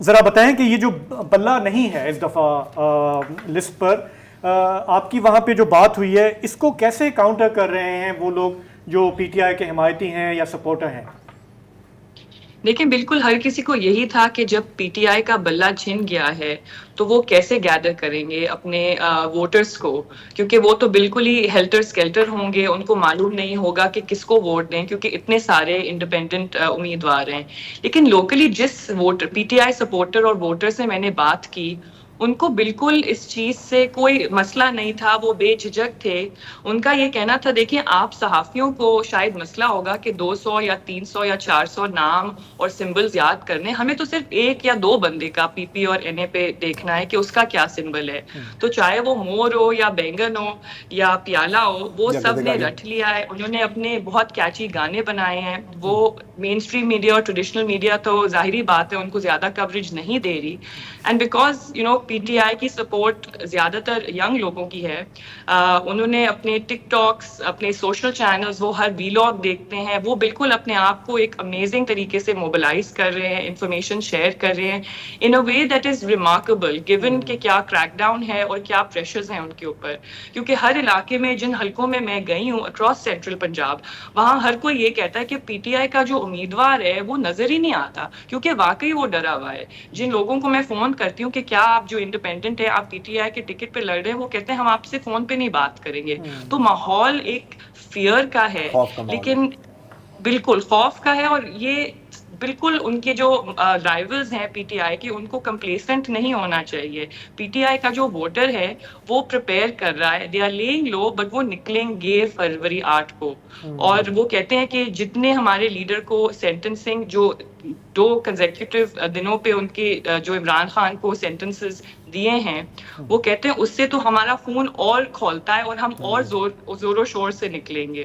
ذرا بتائیں کہ یہ جو بلہ نہیں ہے اس دفعہ لسٹ پر، آپ کی وہاں پہ جو بات ہوئی ہے اس کو کیسے کاؤنٹر کر رہے ہیں وہ لوگ جو پی ٹی آئی کے حمایتی ہیں یا سپورٹر ہیں؟ دیکھیں، بالکل ہر کسی کو یہی تھا کہ جب پی ٹی آئی کا بلہ چھن گیا ہے تو وہ کیسے گیدر کریں گے اپنے ووٹرز کو، کیونکہ وہ تو بالکل ہی ہیلٹر سکیلٹر ہوں گے، ان کو معلوم نہیں ہوگا کہ کس کو ووٹ دیں، کیونکہ اتنے سارے انڈیپینڈنٹ امیدوار ہیں۔ لیکن لوکلی جس voter P T I supporter اور ووٹر سے میں نے بات کی، ان کو بالکل اس چیز سے کوئی مسئلہ نہیں تھا، وہ بے جھجک تھے۔ ان کا یہ کہنا تھا، دیکھیں آپ صحافیوں کو شاید مسئلہ ہوگا کہ 200 یا 300 یا 400 نام اور سمبلز یاد کرنے، ہمیں تو صرف ایک یا دو بندے کا پی پی اور این اے پہ دیکھنا ہے کہ اس کا کیا سمبل ہے، تو چاہے وہ مور ہو یا بینگن ہو یا پیالہ ہو، وہ سب نے رٹ لیا ہے۔ انہوں نے اپنے بہت کیچی گانے بنائے ہیں، وہ مین اسٹریم میڈیا اور ٹریڈیشنل میڈیا تو ظاہری بات ہے ان کو زیادہ کوریج نہیں دے رہی، and because P T I کی سپورٹ زیادہ تر ینگ لوگوں کی ہے، انہوں نے اپنے ٹک ٹاکس، اپنے سوشل چینلز، وہ ہر ویلاگ دیکھتے ہیں، وہ بالکل اپنے آپ کو ایک امیزنگ طریقے سے موبلائز کر رہے ہیں، انفارمیشن شیئر کر رہے ہیں in a way that is remarkable given کہ کیا کریک ڈاؤن ہے اور کیا پریشرز ہیں ان کے اوپر۔ کیونکہ ہر علاقے میں، جن حلقوں میں میں گئی ہوں اکراس سینٹرل پنجاب، وہاں ہر کوئی یہ کہتا ہے کہ پی ٹی آئی کا جو امیدوار ہے وہ نظر ہی نہیں آتا، کیونکہ واقعی وہ ڈرا ہوا ہے۔ جن لوگوں کو میں فون کرتی ہوں کہ کیا آپ جو انڈیپینڈنٹ ہے، آپ پی ٹی آئی کے ٹکٹ پہ لڑ رہے ہیں، وہ کہتے ہیں ہم آپ سے فون پہ نہیں بات کریں گے۔ تو ماحول ایک فیئر کا ہے، خوف کا ماحول ہے۔ لیکن بالکل خوف کا ہے، اور یہ بالکل ان کے جو رائیولز ہیں پی ٹی آئی کے، ان کو کمپلیسنٹ نہیں ہونا چاہیے۔ پی ٹی آئی کا جو ووٹر ہے وہ پریپیئر کر رہا ہے، they are lying low, but وہ نکلیں گے فروری 8 کو، اور وہ کہتے ہیں کہ جتنے ہمارے لیڈر کو سینٹنسنگ، جو 2 کنزیکٹیو دنوں پہ ان کے جو عمران خان کو سینٹنسز دیے ہیں، وہ کہتے ہیں اس سے تو ہمارا خون اور کھولتا ہے اور ہم اور زور و شور سے نکلیں گے۔